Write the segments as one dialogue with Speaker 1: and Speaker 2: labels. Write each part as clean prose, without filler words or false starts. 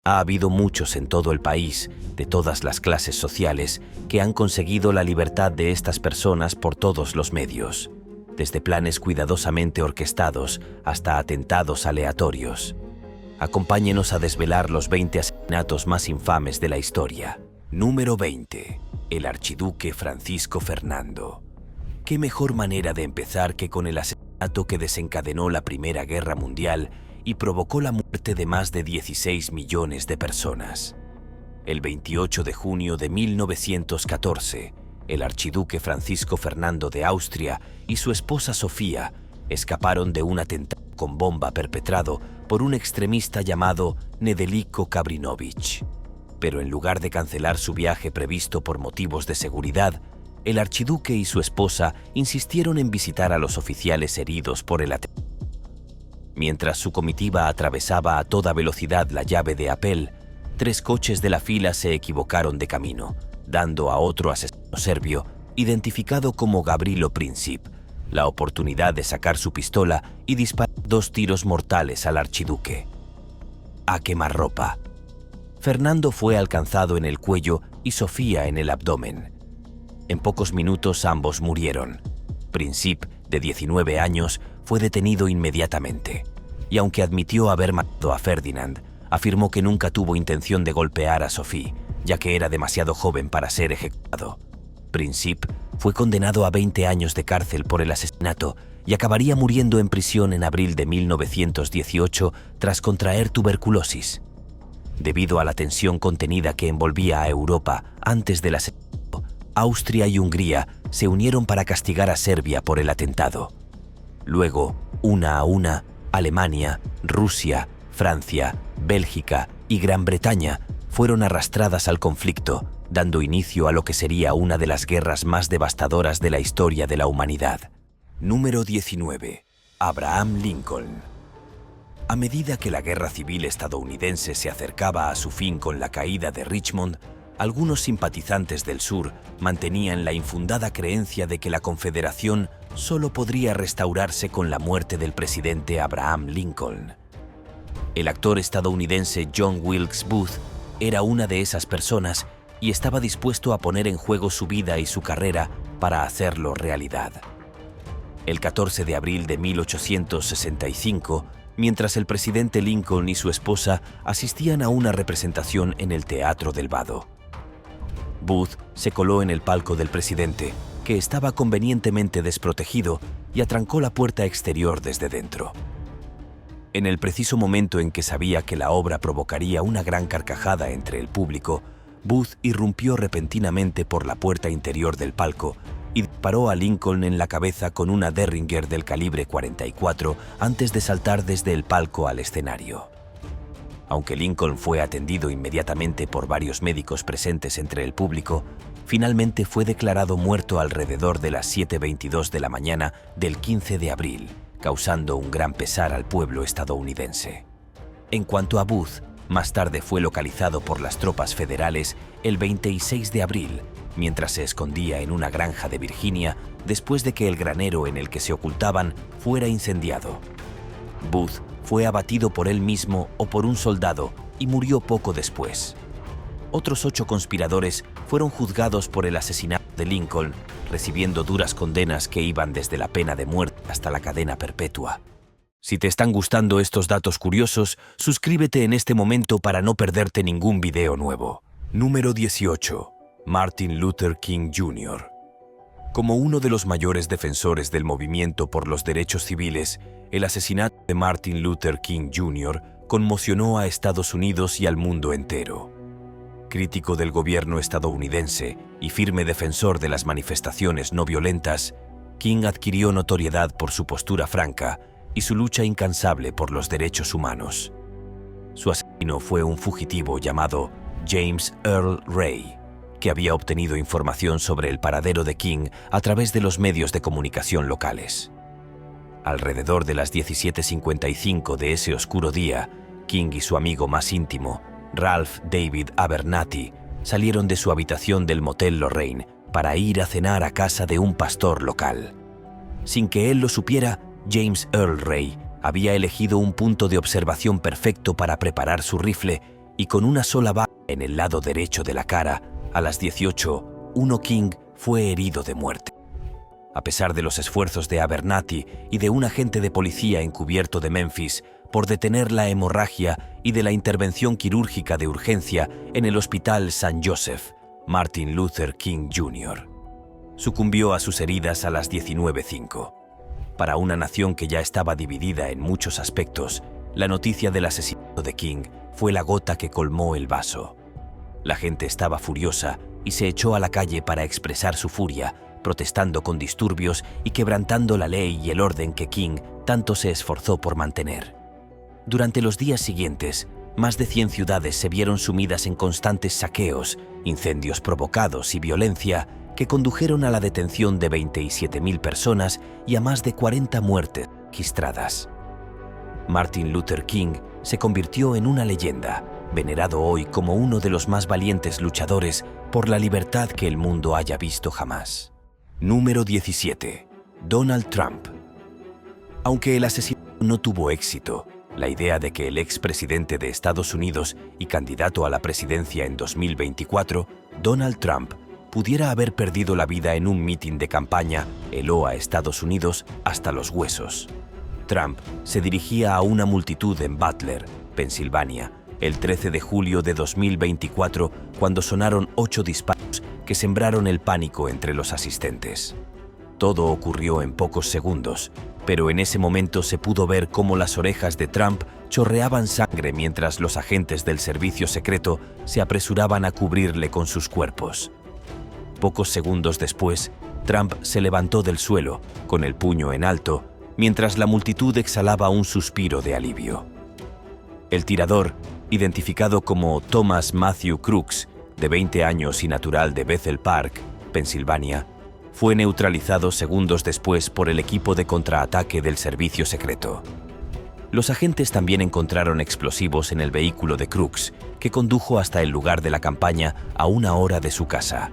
Speaker 1: Ha habido muchos en todo el país, de todas las clases sociales, que han conseguido la libertad de estas personas por todos los medios, desde planes cuidadosamente orquestados hasta atentados aleatorios. Acompáñenos a desvelar los 20 asesinatos más infames de la historia. Número 20. El archiduque Francisco Fernando. ¿Qué mejor manera de empezar que con el asesinato que desencadenó la Primera Guerra Mundial y provocó la muerte de más de 16 millones de personas? El 28 de junio de 1914, el archiduque Francisco Fernando de Austria y su esposa Sofía escaparon de un atentado con bomba perpetrado por un extremista llamado Nedeljko Kabrinovich. Pero en lugar de cancelar su viaje previsto por motivos de seguridad, el archiduque y su esposa insistieron en visitar a los oficiales heridos por el atentado. Mientras su comitiva atravesaba a toda velocidad la llave de Apel, 3 coches de la fila se equivocaron de camino, dando a otro asesino serbio, identificado como Gavrilo Princip, la oportunidad de sacar su pistola y disparar 2 tiros mortales al archiduque. A quemarropa. Fernando fue alcanzado en el cuello y Sofía en el abdomen. En pocos minutos ambos murieron. Princip, de 19 años, fue detenido inmediatamente, y aunque admitió haber matado a Ferdinand, afirmó que nunca tuvo intención de golpear a Sofía, ya que era demasiado joven para ser ejecutado. Princip fue condenado a 20 años de cárcel por el asesinato y acabaría muriendo en prisión en abril de 1918 tras contraer tuberculosis. Debido a la tensión contenida que envolvía a Europa antes del asesinato, Austria y Hungría se unieron para castigar a Serbia por el atentado. Luego, una a una, Alemania, Rusia, Francia, Bélgica y Gran Bretaña fueron arrastradas al conflicto, dando inicio a lo que sería una de las guerras más devastadoras de la historia de la humanidad. Número 19. Abraham Lincoln. A medida que la guerra civil estadounidense se acercaba a su fin con la caída de Richmond, algunos simpatizantes del sur mantenían la infundada creencia de que la Confederación solo podría restaurarse con la muerte del presidente Abraham Lincoln. El actor estadounidense John Wilkes Booth era una de esas personas y estaba dispuesto a poner en juego su vida y su carrera para hacerlo realidad. El 14 de abril de 1865, mientras el presidente Lincoln y su esposa asistían a una representación en el Teatro del Vado, Booth se coló en el palco del presidente, que estaba convenientemente desprotegido, y atrancó la puerta exterior desde dentro. En el preciso momento en que sabía que la obra provocaría una gran carcajada entre el público, Booth irrumpió repentinamente por la puerta interior del palco y disparó a Lincoln en la cabeza con una Derringer del calibre 44 antes de saltar desde el palco al escenario. Aunque Lincoln fue atendido inmediatamente por varios médicos presentes entre el público, finalmente fue declarado muerto alrededor de las 7:22 de la mañana del 15 de abril, causando un gran pesar al pueblo estadounidense. En cuanto a Booth, más tarde fue localizado por las tropas federales el 26 de abril, mientras se escondía en una granja de Virginia después de que el granero en el que se ocultaban fuera incendiado. Booth fue abatido por él mismo o por un soldado y murió poco después. Otros 8 conspiradores fueron juzgados por el asesinato de Lincoln, recibiendo duras condenas que iban desde la pena de muerte hasta la cadena perpetua. Si te están gustando estos datos curiosos, suscríbete en este momento para no perderte ningún video nuevo. Número 18. Martin Luther King Jr. Como uno de los mayores defensores del movimiento por los derechos civiles, el asesinato de Martin Luther King Jr. conmocionó a Estados Unidos y al mundo entero. Crítico del gobierno estadounidense y firme defensor de las manifestaciones no violentas, King adquirió notoriedad por su postura franca y su lucha incansable por los derechos humanos. Su asesino fue un fugitivo llamado James Earl Ray, que había obtenido información sobre el paradero de King a través de los medios de comunicación locales. Alrededor de las 17:55 de ese oscuro día, King y su amigo más íntimo, Ralph David Abernathy, salieron de su habitación del Motel Lorraine para ir a cenar a casa de un pastor local. Sin que él lo supiera, James Earl Ray había elegido un punto de observación perfecto para preparar su rifle y con una sola bala en el lado derecho de la cara, a las 18:01 King fue herido de muerte. A pesar de los esfuerzos de Abernathy y de un agente de policía encubierto de Memphis por detener la hemorragia y de la intervención quirúrgica de urgencia en el Hospital St. Joseph, Martin Luther King Jr. sucumbió a sus heridas a las 19:05. Para una nación que ya estaba dividida en muchos aspectos, la noticia del asesinato de King fue la gota que colmó el vaso. La gente estaba furiosa y se echó a la calle para expresar su furia, protestando con disturbios y quebrantando la ley y el orden que King tanto se esforzó por mantener. Durante los días siguientes, más de 100 ciudades se vieron sumidas en constantes saqueos, incendios provocados y violencia que condujeron a la detención de 27.000 personas y a más de 40 muertes registradas. Martin Luther King se convirtió en una leyenda, venerado hoy como uno de los más valientes luchadores por la libertad que el mundo haya visto jamás. Número 17. Donald Trump. Aunque el asesinato no tuvo éxito, la idea de que el expresidente de Estados Unidos y candidato a la presidencia en 2024, Donald Trump, pudiera haber perdido la vida en un mitin de campaña heló a Estados Unidos hasta los huesos. Trump se dirigía a una multitud en Butler, Pensilvania, el 13 de julio de 2024, cuando sonaron 8 disparos que sembraron el pánico entre los asistentes. Todo ocurrió en pocos segundos, pero en ese momento se pudo ver cómo las orejas de Trump chorreaban sangre mientras los agentes del servicio secreto se apresuraban a cubrirle con sus cuerpos. Pocos segundos después, Trump se levantó del suelo, con el puño en alto, mientras la multitud exhalaba un suspiro de alivio. El tirador, identificado como Thomas Matthew Crooks, de 20 años y natural de Bethel Park, Pensilvania, fue neutralizado segundos después por el equipo de contraataque del servicio secreto. Los agentes también encontraron explosivos en el vehículo de Crooks, que condujo hasta el lugar de la campaña a 1 hora de su casa.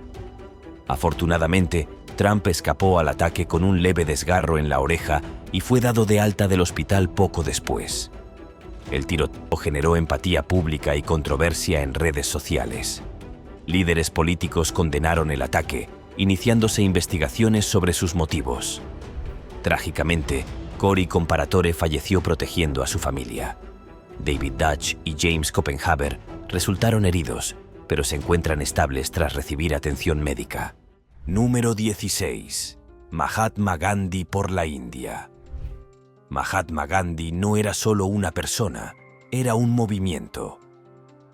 Speaker 1: Afortunadamente, Trump escapó al ataque con un leve desgarro en la oreja y fue dado de alta del hospital poco después. El tiroteo generó empatía pública y controversia en redes sociales. Líderes políticos condenaron el ataque, iniciándose investigaciones sobre sus motivos. Trágicamente, Cory Comparatore falleció protegiendo a su familia. David Dutch y James Copenhaver resultaron heridos, pero se encuentran estables tras recibir atención médica. Número 16. Mahatma Gandhi por la India. Mahatma Gandhi no era solo una persona, era un movimiento.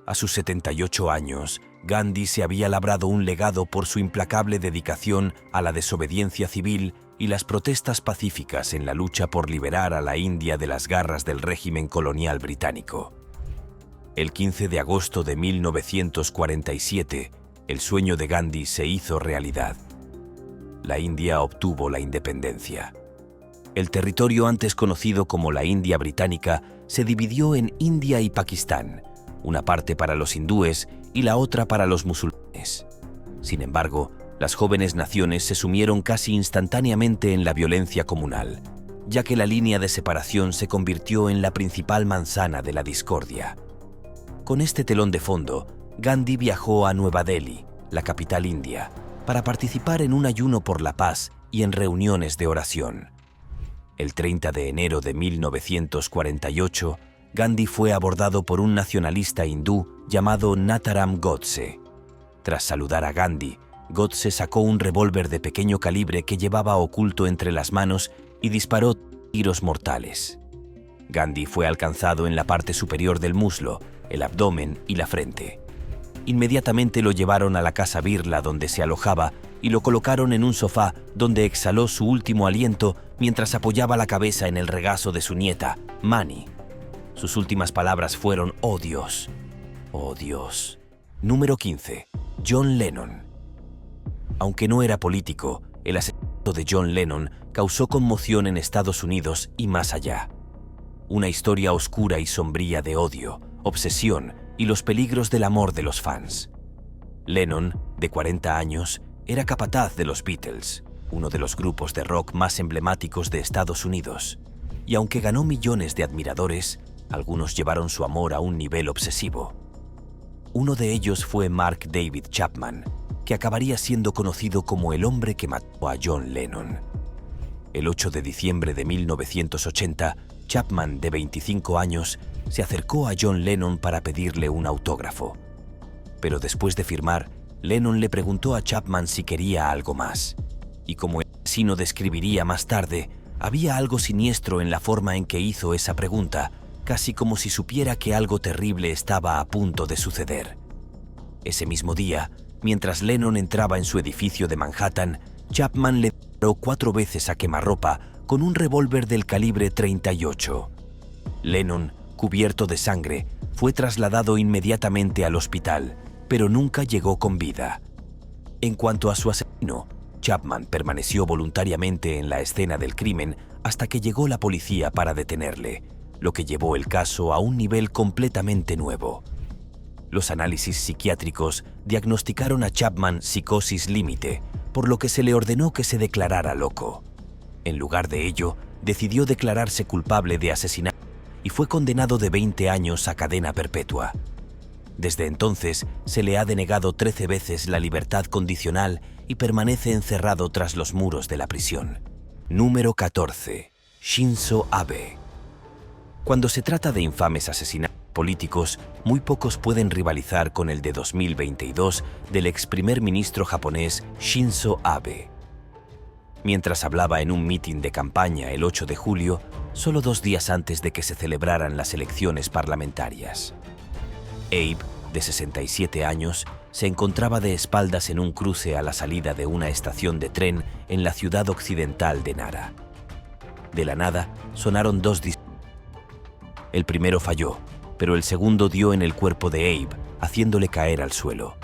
Speaker 1: A sus 78 años, Gandhi se había labrado un legado por su implacable dedicación a la desobediencia civil y las protestas pacíficas en la lucha por liberar a la India de las garras del régimen colonial británico. El 15 de agosto de 1947, el sueño de Gandhi se hizo realidad. La India obtuvo la independencia. El territorio antes conocido como la India británica se dividió en India y Pakistán, una parte para los hindúes y la otra para los musulmanes. Sin embargo, las jóvenes naciones se sumieron casi instantáneamente en la violencia comunal, ya que la línea de separación se convirtió en la principal manzana de la discordia. Con este telón de fondo, Gandhi viajó a Nueva Delhi, la capital india, para participar en un ayuno por la paz y en reuniones de oración. El 30 de enero de 1948, Gandhi fue abordado por un nacionalista hindú llamado Natharam Godse. Tras saludar a Gandhi, Godse sacó un revólver de pequeño calibre que llevaba oculto entre las manos y disparó tiros mortales. Gandhi fue alcanzado en la parte superior del muslo, el abdomen y la frente. Inmediatamente lo llevaron a la casa Birla donde se alojaba y lo colocaron en un sofá donde exhaló su último aliento mientras apoyaba la cabeza en el regazo de su nieta, Mani. Sus últimas palabras fueron «Oh Dios, oh Dios». Número 15. John Lennon. Aunque no era político, el asesinato de John Lennon causó conmoción en Estados Unidos y más allá. Una historia oscura y sombría de odio, obsesión y los peligros del amor de los fans. Lennon, de 40 años, era capataz de los Beatles, uno de los grupos de rock más emblemáticos de Estados Unidos, y aunque ganó millones de admiradores, algunos llevaron su amor a un nivel obsesivo. Uno de ellos fue Mark David Chapman, que acabaría siendo conocido como el hombre que mató a John Lennon. El 8 de diciembre de 1980, Chapman, de 25 años, se acercó a John Lennon para pedirle un autógrafo. Pero después de firmar, Lennon le preguntó a Chapman si quería algo más. Y como el asesino describiría más tarde, había algo siniestro en la forma en que hizo esa pregunta, casi como si supiera que algo terrible estaba a punto de suceder. Ese mismo día, mientras Lennon entraba en su edificio de Manhattan, Chapman le disparó 4 veces a quemarropa con un revólver del calibre 38. Lennon, cubierto de sangre, fue trasladado inmediatamente al hospital, pero nunca llegó con vida. En cuanto a su asesino, Chapman permaneció voluntariamente en la escena del crimen hasta que llegó la policía para detenerle, lo que llevó el caso a un nivel completamente nuevo. Los análisis psiquiátricos diagnosticaron a Chapman psicosis límite, por lo que se le ordenó que se declarara loco. En lugar de ello, decidió declararse culpable de asesinato y fue condenado de 20 años a cadena perpetua. Desde entonces, se le ha denegado 13 veces la libertad condicional y permanece encerrado tras los muros de la prisión. Número 14. Shinzo Abe. Cuando se trata de infames asesinatos políticos, muy pocos pueden rivalizar con el de 2022 del ex primer ministro japonés Shinzo Abe. Mientras hablaba en un mitin de campaña el 8 de julio, solo 2 días antes de que se celebraran las elecciones parlamentarias. Abe, de 67 años, se encontraba de espaldas en un cruce a la salida de una estación de tren en la ciudad occidental de Nara. De la nada, sonaron 2 disparos. El primero falló, pero el segundo dio en el cuerpo de Abe, haciéndole caer al suelo.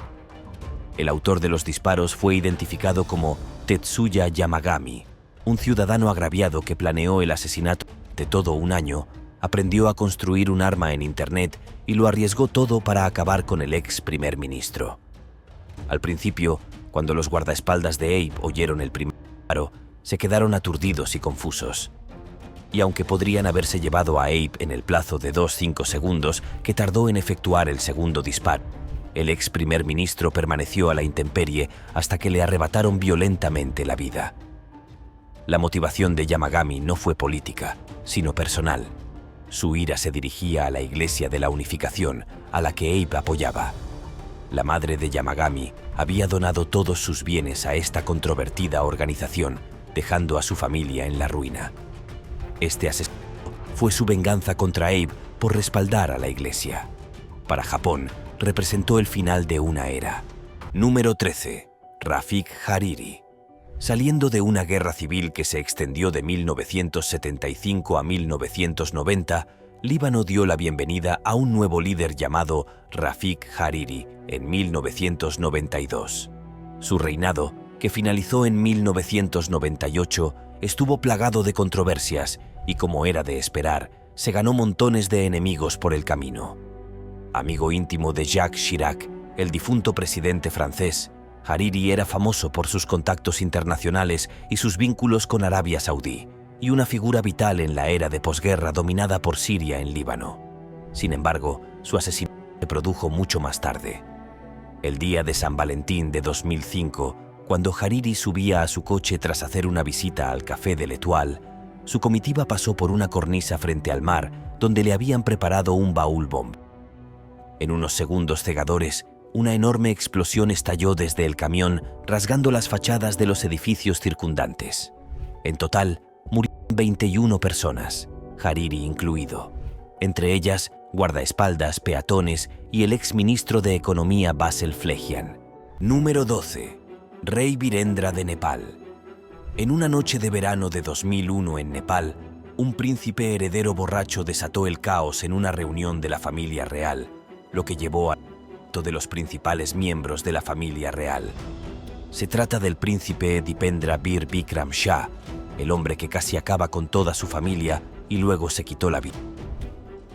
Speaker 1: El autor de los disparos fue identificado como Tetsuya Yamagami, un ciudadano agraviado que planeó el asesinato de todo un año, aprendió a construir un arma en Internet y lo arriesgó todo para acabar con el ex primer ministro. Al principio, cuando los guardaespaldas de Abe oyeron el primer disparo, se quedaron aturdidos y confusos. Y aunque podrían haberse llevado a Abe en el plazo de 2-5 segundos que tardó en efectuar el segundo disparo, el ex primer ministro permaneció a la intemperie hasta que le arrebataron violentamente la vida. La motivación de Yamagami no fue política, sino personal. Su ira se dirigía a la Iglesia de la Unificación, a la que Abe apoyaba. La madre de Yamagami había donado todos sus bienes a esta controvertida organización, dejando a su familia en la ruina. Este asesinato fue su venganza contra Abe por respaldar a la Iglesia. Para Japón, representó el final de una era. Número 13. Rafik Hariri. Saliendo de una guerra civil que se extendió de 1975 a 1990, Líbano dio la bienvenida a un nuevo líder llamado Rafik Hariri en 1992. Su reinado, que finalizó en 1998, estuvo plagado de controversias y, como era de esperar, se ganó montones de enemigos por el camino. Amigo íntimo de Jacques Chirac, el difunto presidente francés, Hariri era famoso por sus contactos internacionales y sus vínculos con Arabia Saudí, y una figura vital en la era de posguerra dominada por Siria en Líbano. Sin embargo, su asesinato se produjo mucho más tarde. El día de San Valentín de 2005, cuando Hariri subía a su coche tras hacer una visita al Café de l'Étoile, su comitiva pasó por una cornisa frente al mar donde le habían preparado un baúl bomba. En unos segundos cegadores, una enorme explosión estalló desde el camión, rasgando las fachadas de los edificios circundantes. En total, murieron 21 personas, Hariri incluido. Entre ellas, guardaespaldas, peatones y el exministro de Economía Bassel Flehian. Número 12. Rey Virendra de Nepal. En una noche de verano de 2001 en Nepal, un príncipe heredero borracho desató el caos en una reunión de la familia real, lo que llevó al asesinato de los principales miembros de la familia real. Se trata del príncipe Dipendra Bir Bikram Shah, el hombre que casi acaba con toda su familia y luego se quitó la vida.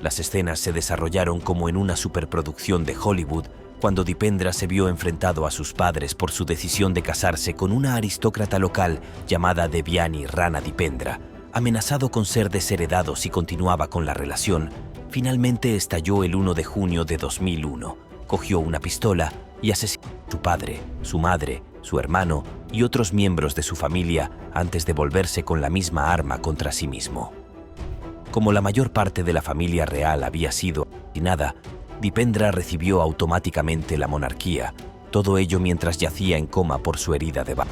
Speaker 1: Las escenas se desarrollaron como en una superproducción de Hollywood, cuando Dipendra se vio enfrentado a sus padres por su decisión de casarse con una aristócrata local llamada Devyani Rana Dipendra. Amenazado con ser desheredado si continuaba con la relación, finalmente estalló el 1 de junio de 2001 cogió una pistola y asesinó a su padre, su madre, su hermano y otros miembros de su familia antes de volverse con la misma arma contra sí mismo. Como la mayor parte de la familia real había sido asesinada, Dipendra recibió automáticamente la monarquía, todo ello mientras yacía en coma por su herida de bala.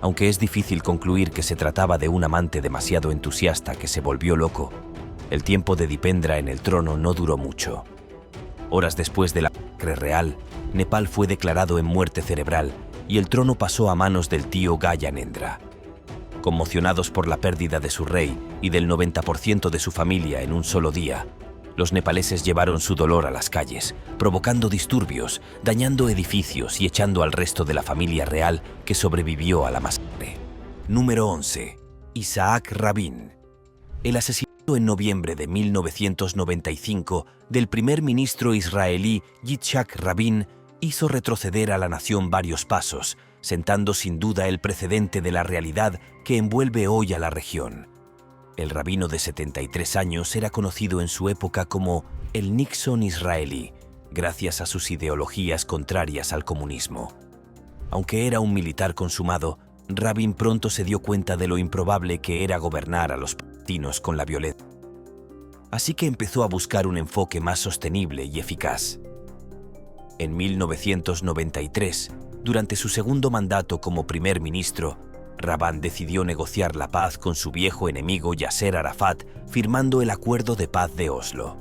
Speaker 1: Aunque es difícil concluir que se trataba de un amante demasiado entusiasta que se volvió loco, el tiempo de Dipendra en el trono no duró mucho. Horas después de la masacre real, Nepal fue declarado en muerte cerebral y el trono pasó a manos del tío Gyanendra. Conmocionados por la pérdida de su rey y del 90% de su familia en un solo día, los nepaleses llevaron su dolor a las calles, provocando disturbios, dañando edificios y echando al resto de la familia real que sobrevivió a la masacre. Número 11. Isaac Rabin. El asesinato en noviembre de 1995 del primer ministro israelí Yitzhak Rabin hizo retroceder a la nación varios pasos, sentando sin duda el precedente de la realidad que envuelve hoy a la región. El rabino de 73 años era conocido en su época como el Nixon israelí, gracias a sus ideologías contrarias al comunismo. Aunque era un militar consumado, Rabin pronto se dio cuenta de lo improbable que era gobernar a los palestinos con la violencia. Así que empezó a buscar un enfoque más sostenible y eficaz. En 1993, durante su segundo mandato como primer ministro, Rabin decidió negociar la paz con su viejo enemigo Yasser Arafat, firmando el Acuerdo de Paz de Oslo.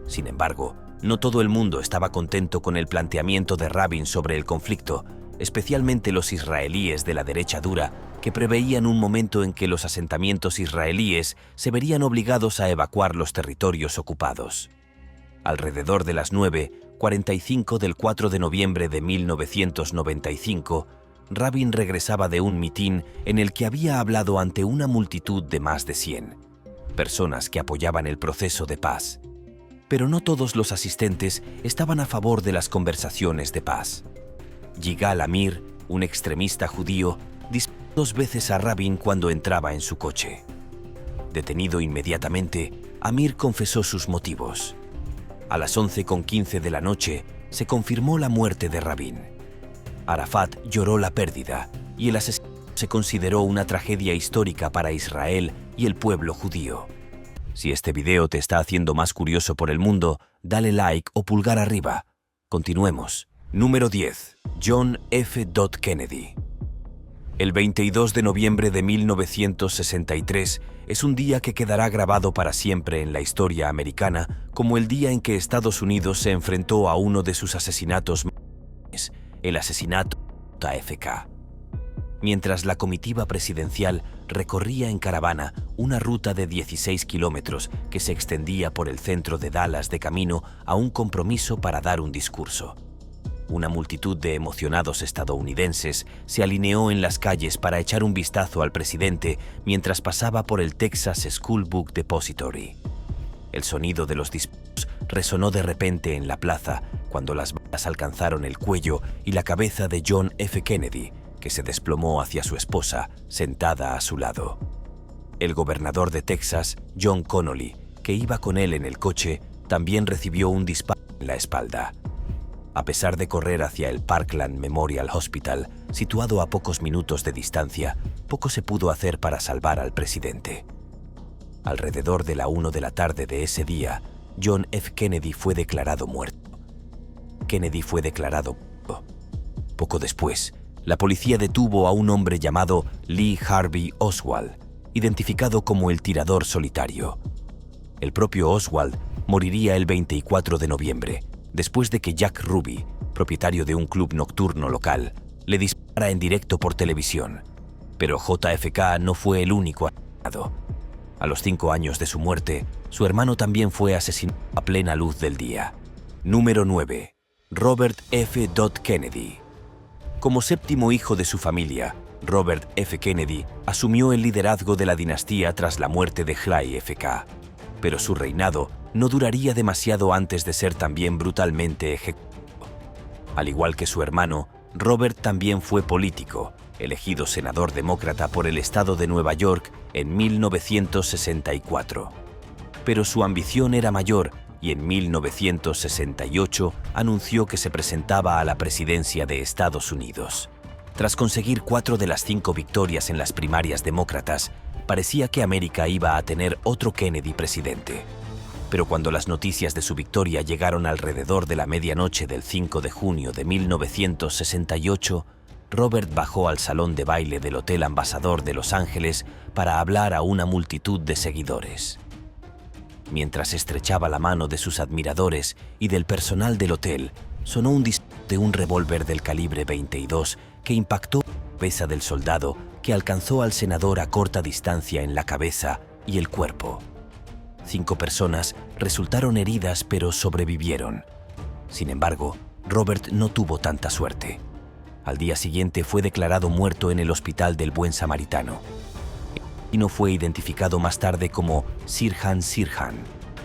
Speaker 1: Sin embargo, no todo el mundo estaba contento con el planteamiento de Rabin sobre el conflicto, especialmente los israelíes de la derecha dura, que preveían un momento en que los asentamientos israelíes se verían obligados a evacuar los territorios ocupados. Alrededor de las 9:45 del 4 de noviembre de 1995, Rabin regresaba de un mitin en el que había hablado ante una multitud de más de 100 personas que apoyaban el proceso de paz. Pero no todos los asistentes estaban a favor de las conversaciones de paz. Yigal Amir, un extremista judío, disparó 2 veces a Rabin cuando entraba en su coche. Detenido inmediatamente, Amir confesó sus motivos. A las 11:15 de la noche, se confirmó la muerte de Rabin. Arafat lloró la pérdida y el asesinato se consideró una tragedia histórica para Israel y el pueblo judío. Si este video te está haciendo más curioso por el mundo, dale like o pulgar arriba. Continuemos. Número 10. John F. Kennedy. El 22 de noviembre de 1963 es un día que quedará grabado para siempre en la historia americana como el día en que Estados Unidos se enfrentó a uno de sus asesinatos más grandes, el asesinato de JFK. Mientras la comitiva presidencial recorría en caravana una ruta de 16 kilómetros que se extendía por el centro de Dallas de camino a un compromiso para dar un discurso. Una multitud de emocionados estadounidenses se alineó en las calles para echar un vistazo al presidente mientras pasaba por el Texas School Book Depository. El sonido de los disparos resonó de repente en la plaza cuando las balas alcanzaron el cuello y la cabeza de John F. Kennedy, que se desplomó hacia su esposa, sentada a su lado. El gobernador de Texas, John Connolly, que iba con él en el coche, también recibió un disparo en la espalda. A pesar de correr hacia el Parkland Memorial Hospital, situado a pocos minutos de distancia, poco se pudo hacer para salvar al presidente. Alrededor de la 1 de la tarde de ese día, John F. Kennedy fue declarado muerto. Kennedy fue declarado muerto. Poco después, la policía detuvo a un hombre llamado Lee Harvey Oswald, identificado como el tirador solitario. El propio Oswald moriría el 24 de noviembre, después de que Jack Ruby, propietario de un club nocturno local, le disparara en directo por televisión. Pero JFK no fue el único asesinado. A los 5 años de su muerte, su hermano también fue asesinado a plena luz del día. Número 9. Robert F. Kennedy. Como séptimo hijo de su familia, Robert F. Kennedy asumió el liderazgo de la dinastía tras la muerte de JFK. Pero su reinado no duraría demasiado antes de ser también brutalmente ejecutado. Al igual que su hermano, Robert también fue político, elegido senador demócrata por el estado de Nueva York en 1964. Pero su ambición era mayor y en 1968 anunció que se presentaba a la presidencia de Estados Unidos. Tras conseguir 4 de las 5 victorias en las primarias demócratas, parecía que América iba a tener otro Kennedy presidente. Pero cuando las noticias de su victoria llegaron alrededor de la medianoche del 5 de junio de 1968, Robert bajó al salón de baile del Hotel Ambassador de Los Ángeles para hablar a una multitud de seguidores. Mientras estrechaba la mano de sus admiradores y del personal del hotel, sonó un disparo de un revólver del calibre 22 que impactó la cabeza del soldado, que alcanzó al senador a corta distancia en la cabeza y el cuerpo. 5 personas resultaron heridas, pero sobrevivieron. Sin embargo, Robert no tuvo tanta suerte. Al día siguiente fue declarado muerto en el Hospital del Buen Samaritano. Y no fue identificado más tarde como Sirhan Sirhan,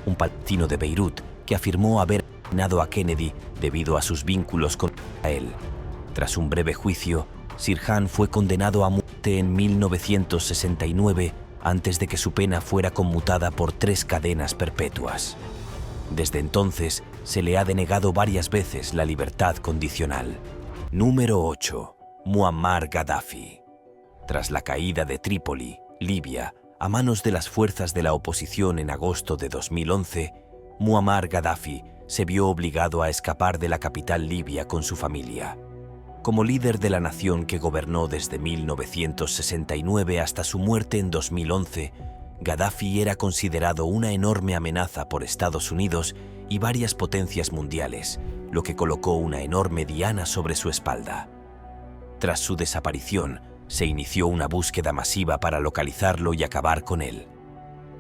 Speaker 1: un palestino de Beirut que afirmó haber asesinado a Kennedy debido a sus vínculos con Israel. Tras un breve juicio, Sirhan fue condenado a muerte en 1969 antes de que su pena fuera conmutada por 3 cadenas perpetuas. Desde entonces, se le ha denegado varias veces la libertad condicional. Número 8. Muammar Gaddafi. Tras la caída de Trípoli, Libia, a manos de las fuerzas de la oposición en agosto de 2011, Muammar Gaddafi se vio obligado a escapar de la capital libia con su familia. Como líder de la nación que gobernó desde 1969 hasta su muerte en 2011, Gaddafi era considerado una enorme amenaza por Estados Unidos y varias potencias mundiales, lo que colocó una enorme diana sobre su espalda. Tras su desaparición, se inició una búsqueda masiva para localizarlo y acabar con él.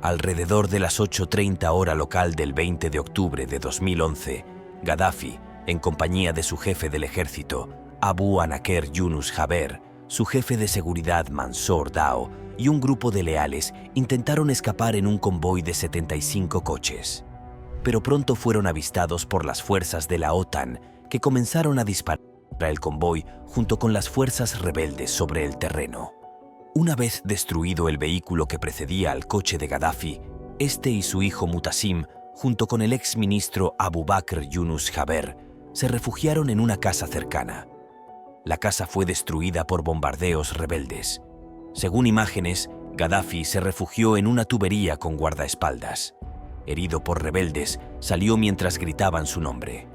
Speaker 1: Alrededor de las 8:30 hora local del 20 de octubre de 2011, Gaddafi, en compañía de su jefe del ejército, Abu Anaker Yunus Haber, su jefe de seguridad Mansour Dao y un grupo de leales intentaron escapar en un convoy de 75 coches. Pero pronto fueron avistados por las fuerzas de la OTAN, que comenzaron a disparar contra el convoy junto con las fuerzas rebeldes sobre el terreno. Una vez destruido el vehículo que precedía al coche de Gaddafi, este y su hijo Mutasim, junto con el exministro Abu Bakr Yunus Haber, se refugiaron en una casa cercana. La casa fue destruida por bombardeos rebeldes. Según imágenes, Gaddafi se refugió en una tubería con guardaespaldas. Herido por rebeldes, salió mientras gritaban su nombre.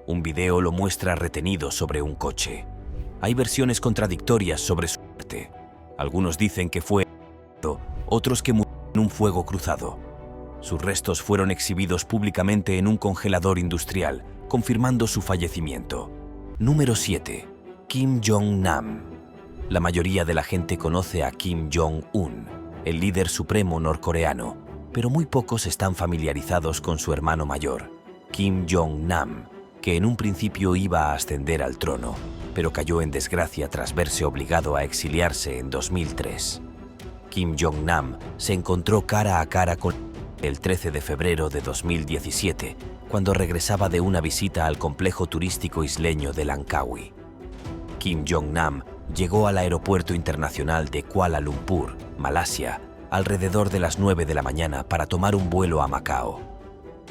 Speaker 1: Un video lo muestra retenido sobre un coche. Hay versiones contradictorias sobre su muerte. Algunos dicen que fue ahorcado, otros que murió en un fuego cruzado. Sus restos fueron exhibidos públicamente en un congelador industrial, confirmando su fallecimiento. Número 7. Kim Jong-nam. La mayoría de la gente conoce a Kim Jong-un, el líder supremo norcoreano, pero muy pocos están familiarizados con su hermano mayor, Kim Jong-nam, que en un principio iba a ascender al trono, pero cayó en desgracia tras verse obligado a exiliarse en 2003. Kim Jong-nam se encontró cara a cara con el 13 de febrero de 2017, cuando regresaba de una visita al complejo turístico isleño de Langkawi. Kim Jong-nam llegó al aeropuerto internacional de Kuala Lumpur, Malasia, alrededor de las 9 de la mañana para tomar un vuelo a Macao.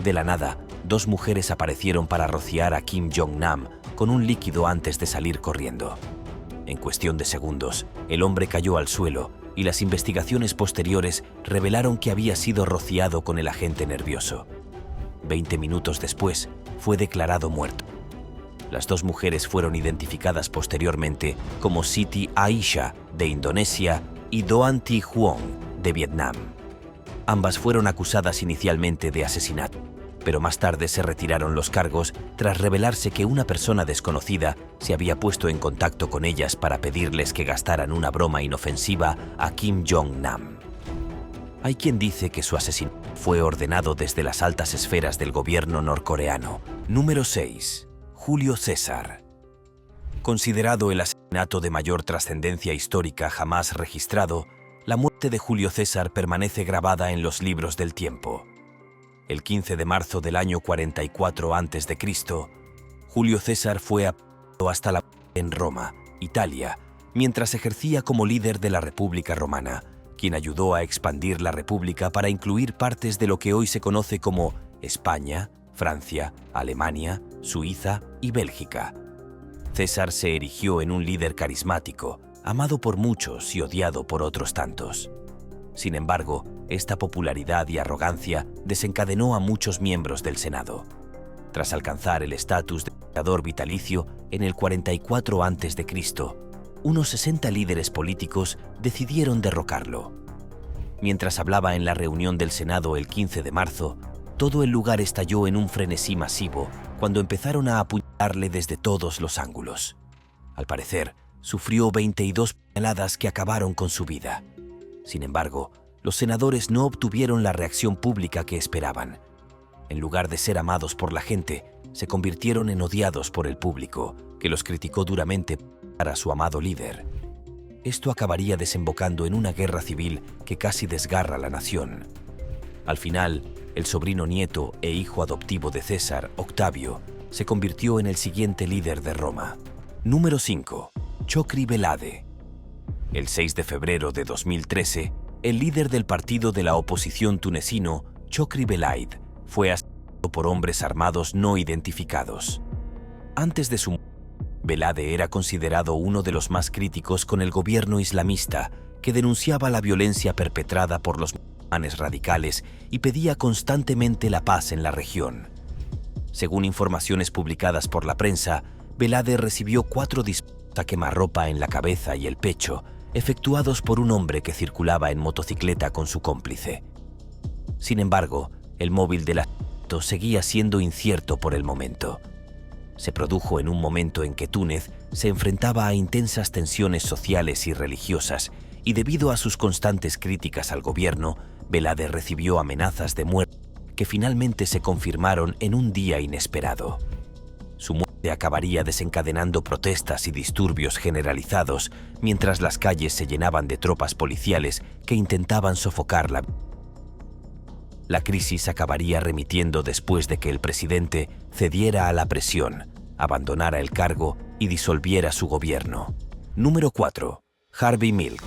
Speaker 1: De la nada, 2 mujeres aparecieron para rociar a Kim Jong-nam con un líquido antes de salir corriendo. En cuestión de segundos, el hombre cayó al suelo y las investigaciones posteriores revelaron que había sido rociado con el agente nervioso. 20 minutos después, fue declarado muerto. Las 2 mujeres fueron identificadas posteriormente como Siti Aisha, de Indonesia, y Doan Thi Huong, de Vietnam. Ambas fueron acusadas inicialmente de asesinato, pero más tarde se retiraron los cargos tras revelarse que una persona desconocida se había puesto en contacto con ellas para pedirles que gastaran una broma inofensiva a Kim Jong-nam. Hay quien dice que su asesinato fue ordenado desde las altas esferas del gobierno norcoreano. Número 6. Julio César. Considerado el asesinato de mayor trascendencia histórica jamás registrado, la muerte de Julio César permanece grabada en los libros del tiempo. El 15 de marzo del año 44 a.C., Julio César fue apelado hasta la muerte en Roma, Italia, mientras ejercía como líder de la República Romana, quien ayudó a expandir la República para incluir partes de lo que hoy se conoce como España, Francia, Alemania, Suiza y Bélgica. César se erigió en un líder carismático, amado por muchos y odiado por otros tantos. Sin embargo, esta popularidad y arrogancia desencadenó a muchos miembros del Senado. Tras alcanzar el estatus de dictador vitalicio en el 44 a.C., unos 60 líderes políticos decidieron derrocarlo. Mientras hablaba en la reunión del Senado el 15 de marzo, todo el lugar estalló en un frenesí masivo cuando empezaron a apuñalarle desde todos los ángulos. Al parecer, sufrió 22 puñaladas que acabaron con su vida. Sin embargo, los senadores no obtuvieron la reacción pública que esperaban. En lugar de ser amados por la gente, se convirtieron en odiados por el público, que los criticó duramente para su amado líder. Esto acabaría desembocando en una guerra civil que casi desgarra la nación. Al final, el sobrino nieto e hijo adoptivo de César, Octavio, se convirtió en el siguiente líder de Roma. Número 5. Chokri Belade. El 6 de febrero de 2013, el líder del partido de la oposición tunecino, Chokri Belaid, fue asesinado por hombres armados no identificados. Antes de su muerte, Belade era considerado uno de los más críticos con el gobierno islamista, que denunciaba la violencia perpetrada por los musulmanes radicales y pedía constantemente la paz en la región. Según informaciones publicadas por la prensa, Belade recibió 4 disparos a quemarropa en la cabeza y el pecho, efectuados por un hombre que circulaba en motocicleta con su cómplice. Sin embargo, el móvil del asesinato seguía siendo incierto por el momento. Se produjo en un momento en que Túnez se enfrentaba a intensas tensiones sociales y religiosas, y debido a sus constantes críticas al gobierno, Belade recibió amenazas de muerte que finalmente se confirmaron en un día inesperado. Su muerte acabaría desencadenando protestas y disturbios generalizados, mientras las calles se llenaban de tropas policiales que intentaban sofocarla. La crisis acabaría remitiendo después de que el presidente cediera a la presión, abandonara el cargo y disolviera su gobierno. Número 4. Harvey Milk.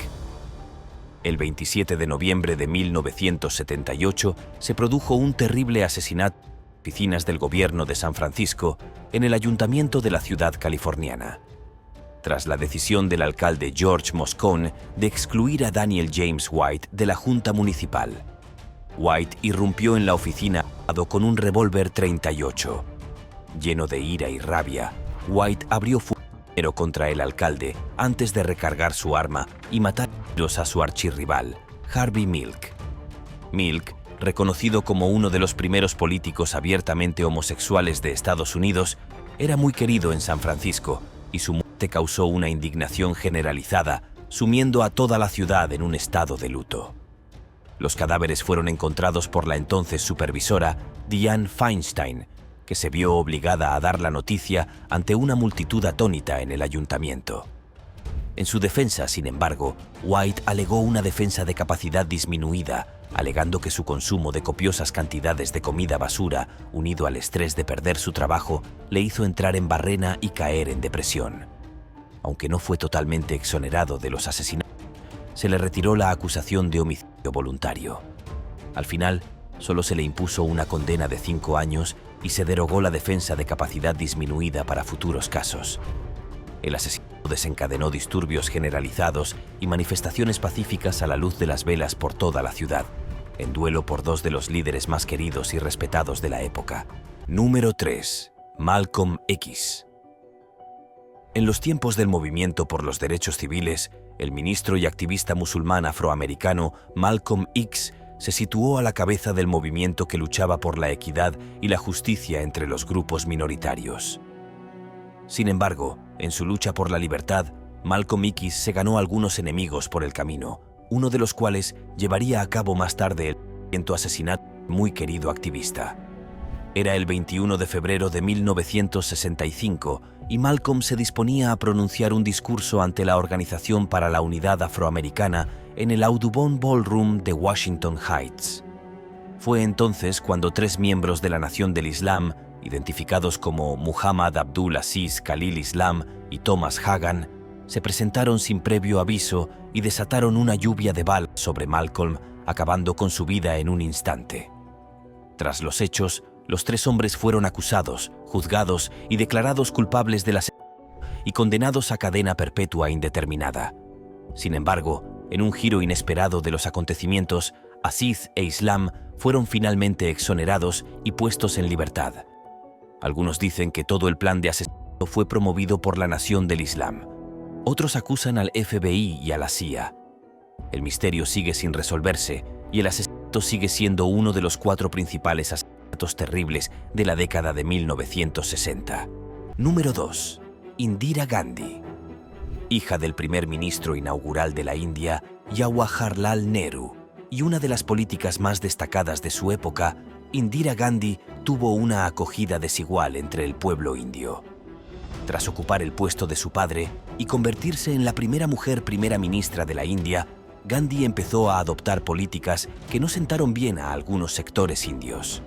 Speaker 1: El 27 de noviembre de 1978 se produjo un terrible asesinato en las oficinas del gobierno de San Francisco en el ayuntamiento de la ciudad californiana. Tras la decisión del alcalde George Moscone de excluir a Daniel James White de la junta municipal, White irrumpió en la oficina armado con un revólver .38. Lleno de ira y rabia, White abrió fuego contra el alcalde antes de recargar su arma y matar a su archirrival, Harvey Milk. Milk, reconocido como uno de los primeros políticos abiertamente homosexuales de Estados Unidos, era muy querido en San Francisco y su muerte causó una indignación generalizada, sumiendo a toda la ciudad en un estado de luto. Los cadáveres fueron encontrados por la entonces supervisora Dianne Feinstein, que se vio obligada a dar la noticia ante una multitud atónita en el ayuntamiento. En su defensa, sin embargo, White alegó una defensa de capacidad disminuida, alegando que su consumo de copiosas cantidades de comida basura, unido al estrés de perder su trabajo, le hizo entrar en barrena y caer en depresión. Aunque no fue totalmente exonerado de los asesinatos, se le retiró la acusación de homicidio voluntario. Al final, solo se le impuso una condena de 5 años y se derogó la defensa de capacidad disminuida para futuros casos. El asesinato desencadenó disturbios generalizados y manifestaciones pacíficas a la luz de las velas por toda la ciudad, en duelo por 2 de los líderes más queridos y respetados de la época. Número 3. Malcolm X. En los tiempos del movimiento por los derechos civiles, el ministro y activista musulmán afroamericano Malcolm X se situó a la cabeza del movimiento que luchaba por la equidad y la justicia entre los grupos minoritarios. Sin embargo, en su lucha por la libertad, Malcolm X se ganó algunos enemigos por el camino, uno de los cuales llevaría a cabo más tarde el violento asesinato de un muy querido activista. Era el 21 de febrero de 1965 y Malcolm se disponía a pronunciar un discurso ante la Organización para la Unidad Afroamericana en el Audubon Ballroom de Washington Heights. Fue entonces cuando 3 miembros de la Nación del Islam, identificados como Muhammad Abdul Aziz Khalil Islam y Thomas Hagan, se presentaron sin previo aviso y desataron una lluvia de balas sobre Malcolm, acabando con su vida en un instante. Tras los hechos, Los 3 hombres fueron acusados, juzgados y declarados culpables del asesinato y condenados a cadena perpetua indeterminada. Sin embargo, en un giro inesperado de los acontecimientos, Aziz e Islam fueron finalmente exonerados y puestos en libertad. Algunos dicen que todo el plan de asesinato fue promovido por la Nación del Islam. Otros acusan al FBI y a la CIA. El misterio sigue sin resolverse y el asesinato sigue siendo uno de los 4 principales asesinatos terribles de la década de 1960. Número 2. Indira Gandhi. Hija del primer ministro inaugural de la India, Jawaharlal Nehru, y una de las políticas más destacadas de su época, Indira Gandhi tuvo una acogida desigual entre el pueblo indio. Tras ocupar el puesto de su padre y convertirse en la primera mujer primera ministra de la India, Gandhi empezó a adoptar políticas que no sentaron bien a algunos sectores indios.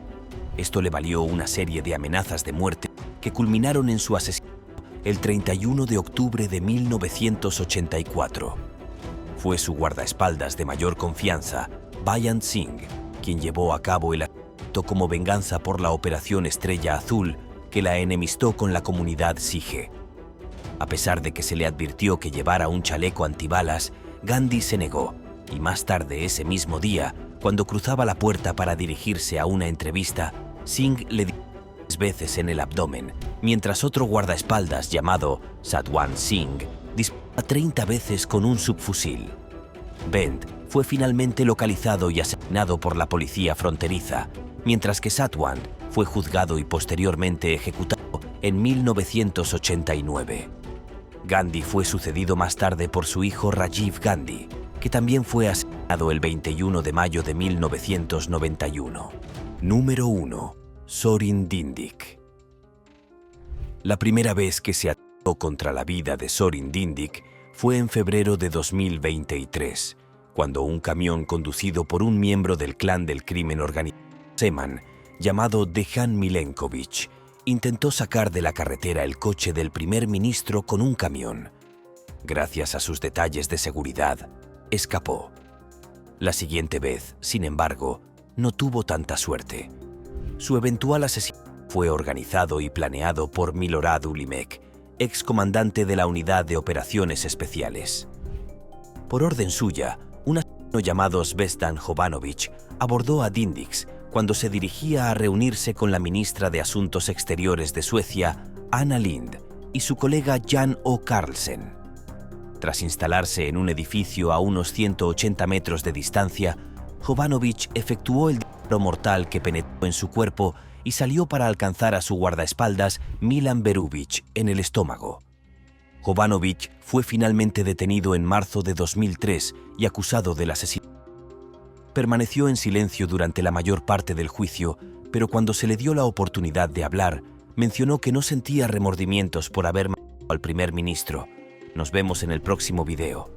Speaker 1: Esto le valió una serie de amenazas de muerte que culminaron en su asesinato el 31 de octubre de 1984. Fue su guardaespaldas de mayor confianza, Bayant Singh, quien llevó a cabo el asesinato como venganza por la Operación Estrella Azul, que la enemistó con la comunidad Sikh. A pesar de que se le advirtió que llevara un chaleco antibalas, Gandhi se negó, y más tarde ese mismo día, cuando cruzaba la puerta para dirigirse a una entrevista, Singh le dio 3 veces en el abdomen, mientras otro guardaespaldas llamado Satwan Singh disparó 30 veces con un subfusil. Bent fue finalmente localizado y asesinado por la policía fronteriza, mientras que Satwan fue juzgado y posteriormente ejecutado en 1989. Gandhi fue sucedido más tarde por su hijo Rajiv Gandhi, que también fue asesinado el 21 de mayo de 1991. Número 1. Sorin Dindik. La primera vez que se atentó contra la vida de Sorin Dindik fue en febrero de 2023, cuando un camión conducido por un miembro del clan del crimen organizado Seman, llamado Dejan Milenkovic, intentó sacar de la carretera el coche del primer ministro con un camión. Gracias a sus detalles de seguridad, escapó. La siguiente vez, sin embargo, no tuvo tanta suerte. Su eventual asesinato fue organizado y planeado por Milorad Ulimek, excomandante de la Unidad de Operaciones Especiales. Por orden suya, un asesino llamado Zvezdan Jovanovic abordó a Dindik cuando se dirigía a reunirse con la ministra de Asuntos Exteriores de Suecia, Anna Lindh, y su colega Jan O. Carlsen. Tras instalarse en un edificio a unos 180 metros de distancia, Jovanovic efectuó el disparo mortal que penetró en su cuerpo y salió para alcanzar a su guardaespaldas Milan Berubic en el estómago. Jovanovic fue finalmente detenido en marzo de 2003 y acusado del asesinato. Permaneció en silencio durante la mayor parte del juicio, pero cuando se le dio la oportunidad de hablar, mencionó que no sentía remordimientos por haber matado al primer ministro. Nos vemos en el próximo video.